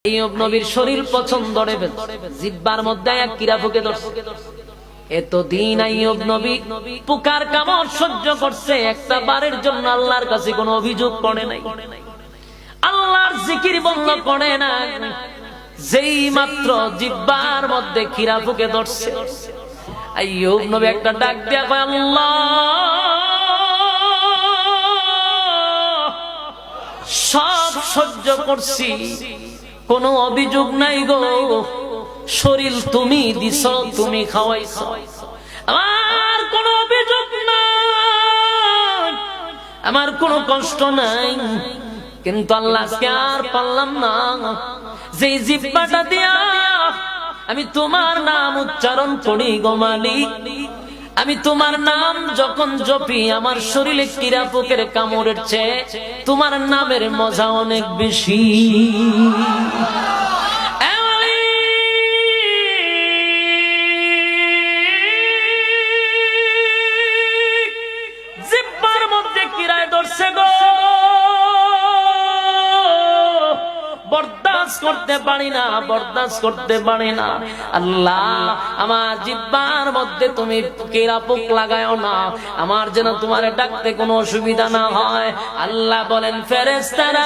আইয়ুব নবীর শরীর পছন্দ ধরে জিহ্বার মধ্যে এক কীড়া ফুঁকে ধরছে। এতদিন আইয়ুব নবী পোকার কামড় সহ্য করছে, একটা বারের জন্য আল্লাহর কাছে কোনো অভিযোগ করে নাই, আল্লাহর জিকির বন্ধ করে না। যেই মাত্র জিহ্বার মধ্যে কীড়া ফুঁকে ধরছে, আইয়ুব নবী একটা ডাক দিয়া কয়, আল্লাহ সব সহ্য করছি, কোনো অভিযোগ নাই গো, শরীর তুমি দিছ, তুমি খাওয়াইছ, আমার কোনো অভিযোগ নাই, আমার কোনো কষ্ট নাই, কিন্তু আল্লাহ আজকে আর পারলাম না, যে জিহ্বাটা দিয়া আমি তোমার নাম উচ্চারণ করি গো মালিক, আমি তোমার নাম যখন জপি আমার শরীরে কীড়া পোকের কামড়ের চেয়ে তোমার নামের মজা অনেক বেশি। জিহ্বার মধ্যে কীড়ায় ধরছে গো, বরদাস্ত করতে পারি না, বরদাস্ত করতে পারি না। আল্লাহ আমার জিহ্বার মধ্যে তুমি কীড়া পোক লাগায়ও না, আমার যেন তোমার ডাকতে কোনো অসুবিধা না হয়। আল্লাহ বলেন, ফেরেশতারা